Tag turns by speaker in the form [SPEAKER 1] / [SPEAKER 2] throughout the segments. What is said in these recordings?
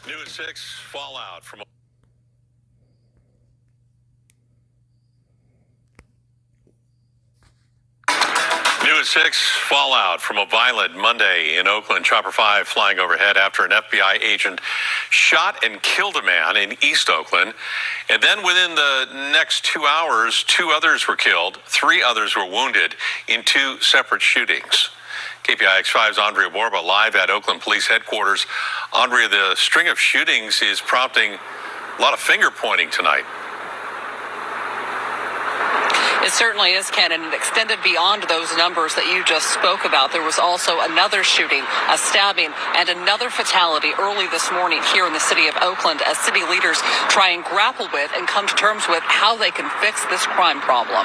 [SPEAKER 1] New at 6, fallout from... New at 6, fallout from a violent Monday in Oakland. Chopper 5 flying overhead after an FBI agent shot and killed a man in East Oakland. And then within the next 2 hours, 2 others were killed. 3 others were wounded in 2 separate shootings. KPIX5's Andrea Borba live at Oakland Police Headquarters. Andrea, the string of shootings is prompting a lot of finger pointing tonight.
[SPEAKER 2] It certainly is, Ken, and it extended beyond those numbers that you just spoke about. There was also another shooting, a stabbing, and another fatality early this morning here in the city of Oakland as city leaders try and grapple with and come to terms with how they can fix this crime problem.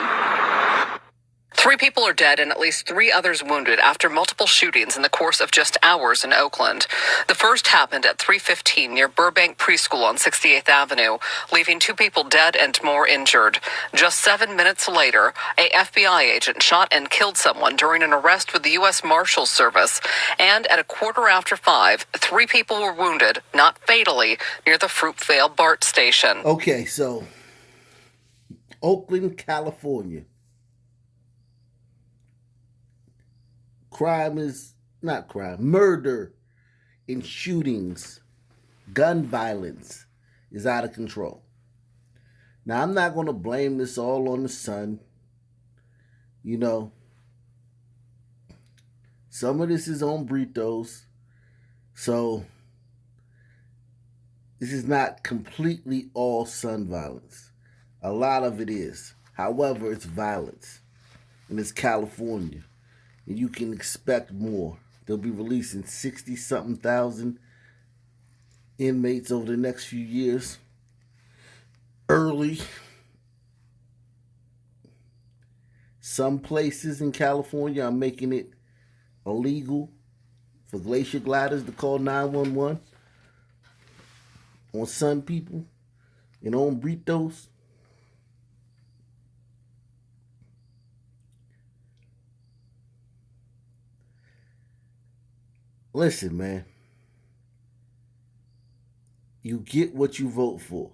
[SPEAKER 2] 3 people are dead and at least 3 others wounded after multiple shootings in the course of just hours in Oakland. The first happened at 3:15 near Burbank Preschool on 68th Avenue, leaving 2 people dead and more injured. Just 7 minutes later, a FBI agent shot and killed someone during an arrest with the U.S. Marshals Service. And at 5:15, 3 people were wounded, not fatally, near the Fruitvale BART station.
[SPEAKER 3] Okay, so Oakland, California. Murder and shootings, gun violence is out of control. Now, I'm not going to blame this all on the sun. You know, some of this is on burritos. So, this is not completely all sun violence. A lot of it is. However, it's violence. And it's California. And you can expect more. They'll be releasing 60-something thousand inmates over the next few years. Early. Some places in California are making it illegal for glacier gliders to call 911 on sun people and on burritos. Listen, man. You get what you vote for.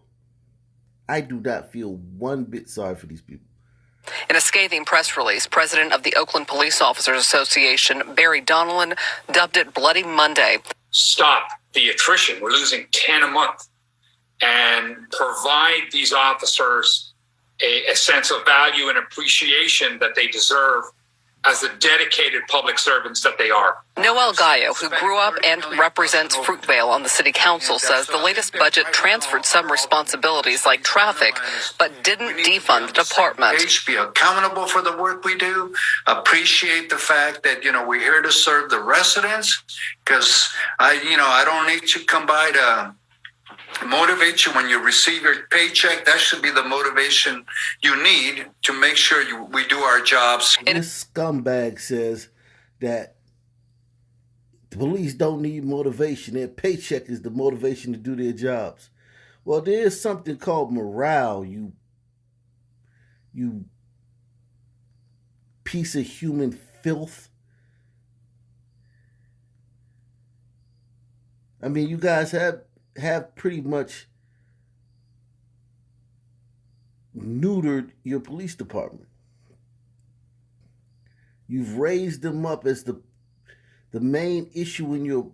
[SPEAKER 3] I do not feel one bit sorry for these people.
[SPEAKER 2] In a scathing press release, president of the Oakland Police Officers Association, Barry Donnellan, dubbed it Bloody Monday.
[SPEAKER 4] Stop the attrition. We're losing 10 a month. And provide these officers a sense of value and appreciation that they deserve as the dedicated public servants that they are.
[SPEAKER 2] Noel Gallo, who grew up and represents Fruitvale on the city council, says the latest budget transferred some responsibilities like traffic, but didn't defund the department.
[SPEAKER 5] Be accountable for the work we do, appreciate the fact that, we're here to serve the residents, because I don't need to come by to motivate you when you receive your paycheck. That should be the motivation you need to make sure we do our jobs.
[SPEAKER 3] This scumbag says that the police don't need motivation. Their paycheck is the motivation to do their jobs. Well, there is something called morale, you piece of human filth. I mean, you guys have pretty much neutered your police department. You've raised them up as the main issue in your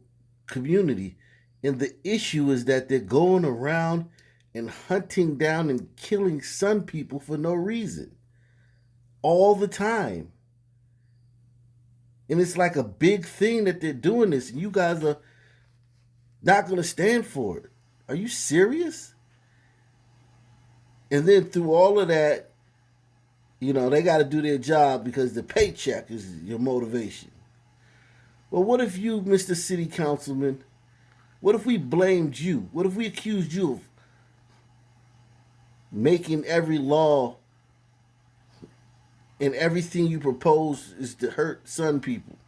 [SPEAKER 3] community. And the issue is that they're going around and hunting down and killing sun people for no reason. All the time. And it's like a big thing that they're doing this. And you guys are not going to stand for it. Are you serious? And then through all of that, they got to do their job because the paycheck is your motivation. Well, what if you, Mr. City Councilman, what if we blamed you? What if we accused you of making every law and everything you propose is to hurt sun people?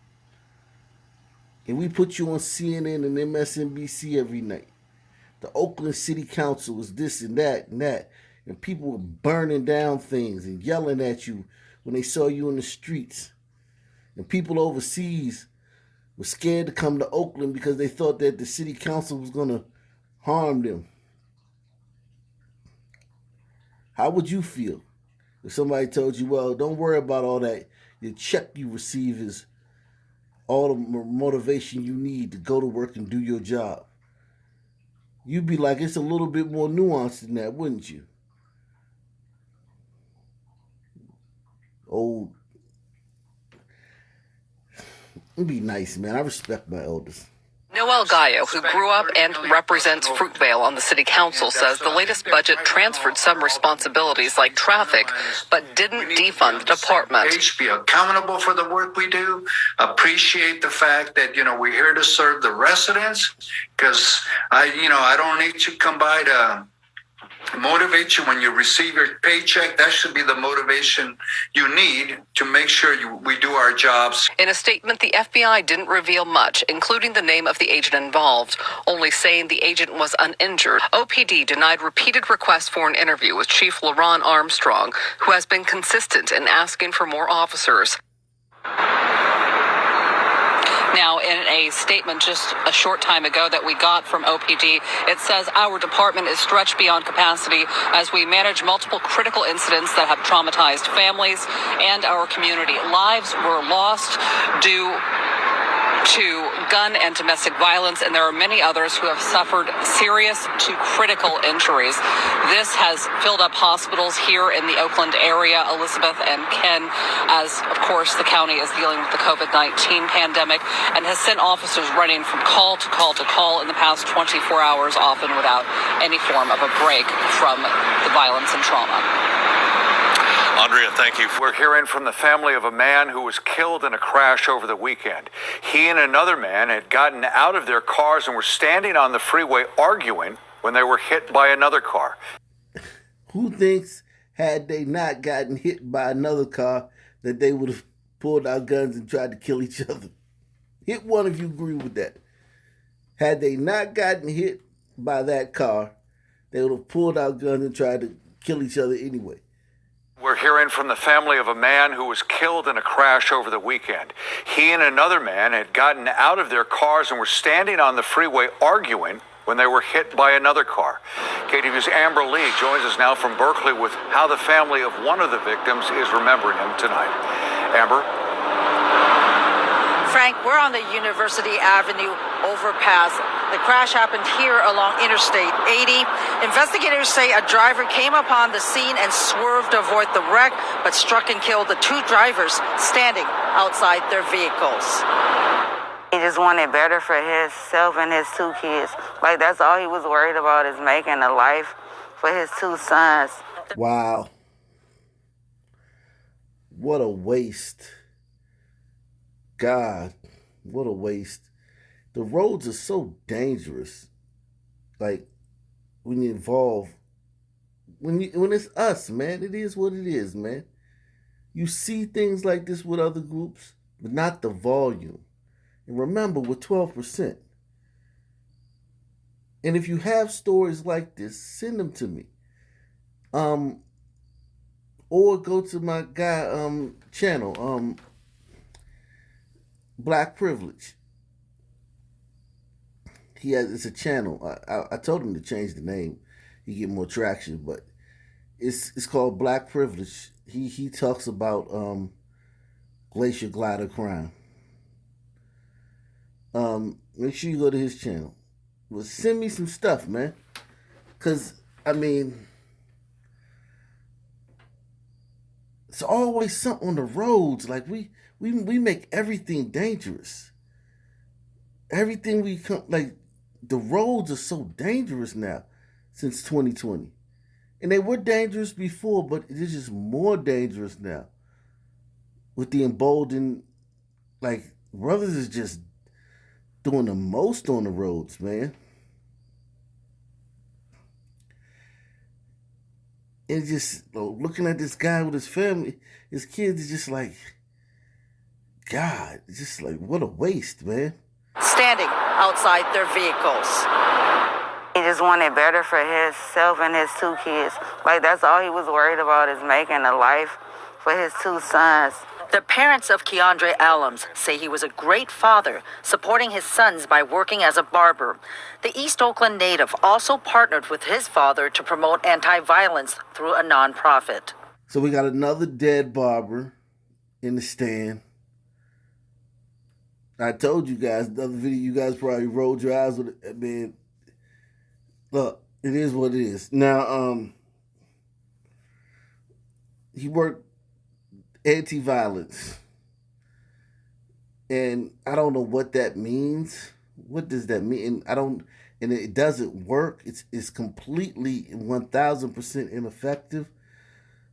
[SPEAKER 3] And we put you on CNN and MSNBC every night. The Oakland City Council was this and that and that. And people were burning down things and yelling at you when they saw you in the streets. And people overseas were scared to come to Oakland because they thought that the city council was going to harm them, how would you feel if somebody told you, well, don't worry about all that. The check you receive is all the motivation you need to go to work and do your job? You'd be like, it's a little bit more nuanced than that, wouldn't you? Oh, it'd be nice, man. I respect my elders.
[SPEAKER 2] Noel Gallo, who grew up and represents Fruitvale on the city council, says the latest budget transferred some responsibilities like traffic, but didn't defund the department.
[SPEAKER 5] Be accountable for the work we do. Appreciate the fact that, we're here to serve the residents, because I don't need to come by to motivate you when you receive your paycheck. That should be the motivation you need to make sure we do our jobs.
[SPEAKER 2] In a statement, the FBI didn't reveal much, including the name of the agent involved, only saying the agent was uninjured. OPD denied repeated requests for an interview with Chief LaRon Armstrong, who has been consistent in asking for more officers. Now, in a statement just a short time ago that we got from OPD, it says our department is stretched beyond capacity as we manage multiple critical incidents that have traumatized families and our community. Lives were lost due to gun and domestic violence, and there are many others who have suffered serious to critical injuries. This has filled up hospitals here in the Oakland area, Elizabeth and Ken, as, of course, the county is dealing with the COVID-19 pandemic and has sent officers running from call to call to call in the past 24 hours, often without any form of a break from the violence and trauma.
[SPEAKER 1] Andrea, thank you.
[SPEAKER 6] We're hearing from the family of a man who was killed in a crash over the weekend. He and another man had gotten out of their cars and were standing on the freeway arguing when they were hit by another car.
[SPEAKER 3] Who thinks had they not gotten hit by another car that they would have pulled out guns and tried to kill each other? Hit one if you agree with that. Had they not gotten hit by that car, they would have pulled out guns and tried to kill each other anyway.
[SPEAKER 6] We're hearing from the family of a man who was killed in a crash over the weekend. He and another man had gotten out of their cars and were standing on the freeway arguing when they were hit by another car. KTV's Amber Lee joins us now from Berkeley with how the family of one of the victims is remembering him tonight. Amber?
[SPEAKER 7] Frank, we're on the University Avenue overpass. The crash happened here along Interstate 80. Investigators say a driver came upon the scene and swerved to avoid the wreck, but struck and killed the two drivers standing outside their vehicles.
[SPEAKER 8] He just wanted better for himself and his two kids. Like, that's all he was worried about, is making a life for his two sons.
[SPEAKER 3] Wow. What a waste. God, what a waste. The roads are so dangerous. Like, when you involve, when it's us, man, it is what it is, man. You see things like this with other groups, but not the volume. And remember, we're 12%. And if you have stories like this, send them to me. Or go to my guy channel, Black Privilege. It's a channel. I told him to change the name. He get more traction, but it's called Black Privilege. He talks about glacier glider crime. Make sure you go to his channel. Well, send me some stuff, man. Cause I mean, it's always something on the roads. Like we make everything dangerous. Everything we come, like, the roads are so dangerous now since 2020. And they were dangerous before, but it's just more dangerous now. With the emboldened, like, brothers is just doing the most on the roads, man. And just looking at this guy with his family, his kids, is just like, God, it's just like, what a waste, man.
[SPEAKER 7] Standing outside their vehicles.
[SPEAKER 8] He just wanted better for himself and his two kids. Like, that's all he was worried about, is making a life for his two sons.
[SPEAKER 7] The parents of Keandre Allums say he was a great father, supporting his sons by working as a barber. The East Oakland native also partnered with his father to promote anti-violence through a nonprofit.
[SPEAKER 3] So we got another dead barber in the stand. I told you guys, the other video, you guys probably rolled your eyes with it. Man, look, it is what it is. Now, he worked anti-violence. And I don't know what that means. What does that mean? And it doesn't work. It's completely 1,000% ineffective.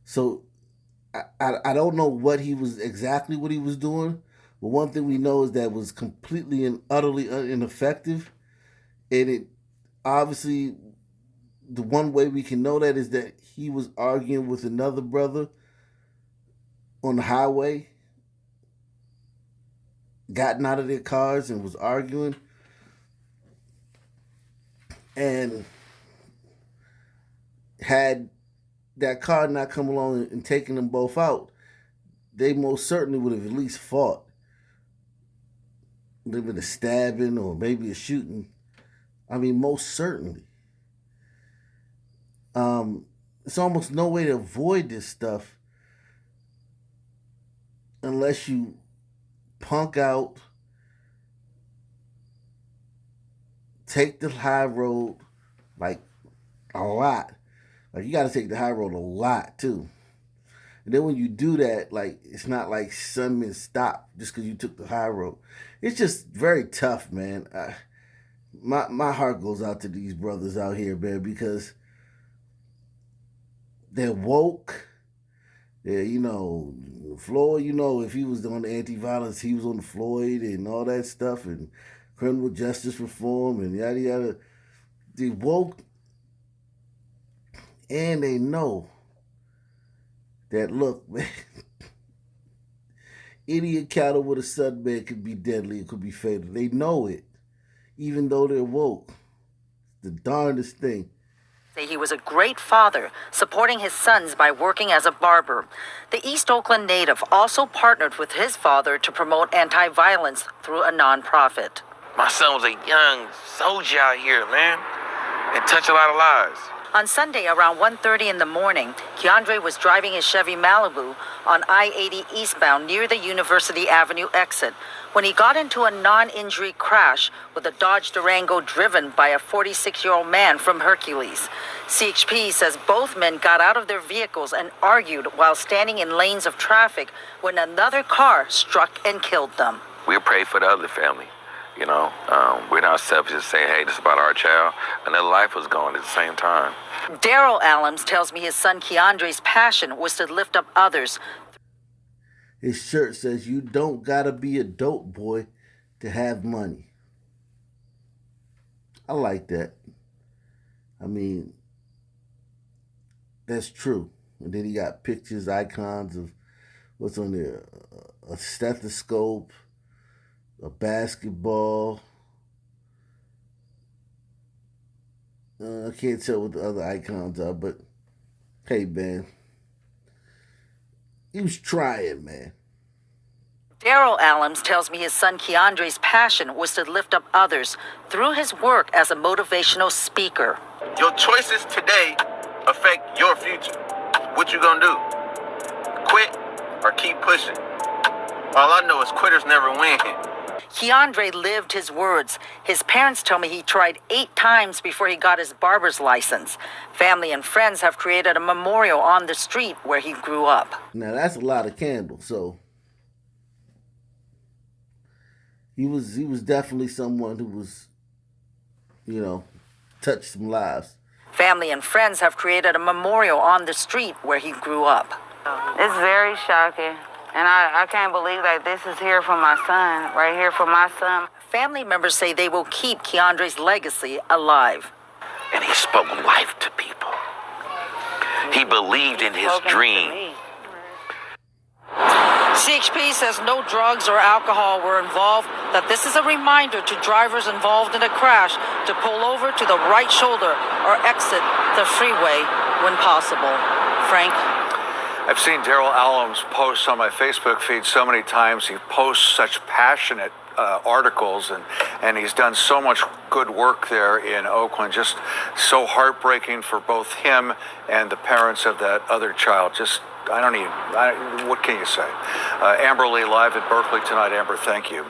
[SPEAKER 3] So I don't know what he was doing. But one thing we know is that it was completely and utterly ineffective. And it obviously, the one way we can know that is that he was arguing with another brother on the highway, gotten out of their cars and was arguing. And had that car not come along and taken them both out, they most certainly would have at least fought. There'd been a stabbing or maybe a shooting. I mean, most certainly. There's almost no way to avoid this stuff unless you punk out, take the high road, like a lot. Like, you got to take the high road a lot, too. And then when you do that, like, it's not like suddenly stop just because you took the high road. It's just very tough, man. My heart goes out to these brothers out here, man, because they're woke. They're, Floyd, if he was on the anti-violence, he was on the Floyd and all that stuff, and criminal justice reform and yada, yada. They woke, and they know that, look, man, any encounter with a sudden man could be deadly. It could be fatal. They know it, even though they're woke. The darndest thing.
[SPEAKER 7] Say he was a great father, supporting his sons by working as a barber. The East Oakland native also partnered with his father to promote anti-violence through a nonprofit.
[SPEAKER 9] My son was a young soldier out here, man, and touched a lot of lives.
[SPEAKER 7] On Sunday around 1:30 in the morning, Keandre was driving his Chevy Malibu on I-80 eastbound near the University Avenue exit when he got into a non-injury crash with a Dodge Durango driven by a 46-year-old man from Hercules. CHP says both men got out of their vehicles and argued while standing in lanes of traffic when another car struck and killed them.
[SPEAKER 9] We'll pray for the other family. We're not selfish to say, hey, this is about our child. Another life was gone at the same time.
[SPEAKER 7] Daryl Allums tells me his son Keandre's passion was to lift up others.
[SPEAKER 3] His shirt says, "You don't gotta be a dope boy to have money." I like that. I mean, that's true. And then he got pictures, icons of what's on there, a stethoscope, a basketball. I can't tell what the other icons are, but hey, man, he was trying, man.
[SPEAKER 7] Daryl Allums tells me his son Keandre's passion was to lift up others through his work as a motivational speaker.
[SPEAKER 9] Your choices today affect your future. What you gonna do? Quit or keep pushing? All I know is quitters never win.
[SPEAKER 7] Keandre lived his words. His parents tell me he tried 8 times before he got his barber's license. Family and friends have created a memorial on the street where he grew up.
[SPEAKER 3] Now, that's a lot of candles, so he was definitely someone who was, touched some lives.
[SPEAKER 7] Family and friends have created a memorial on the street where he grew up.
[SPEAKER 8] It's very shocking. And I can't believe that this is here for my son, right here for my son.
[SPEAKER 7] Family members say they will keep Keandre's legacy alive.
[SPEAKER 9] And he spoke life to people. He believed in his dream.
[SPEAKER 7] CHP says no drugs or alcohol were involved, that this is a reminder to drivers involved in a crash to pull over to the right shoulder or exit the freeway when possible. Frank?
[SPEAKER 6] I've seen Daryl Allum's posts on my Facebook feed so many times. He posts such passionate articles, and he's done so much good work there in Oakland. Just so heartbreaking for both him and the parents of that other child. Just, what can you say? Amber Lee live at Berkeley tonight. Amber, thank you.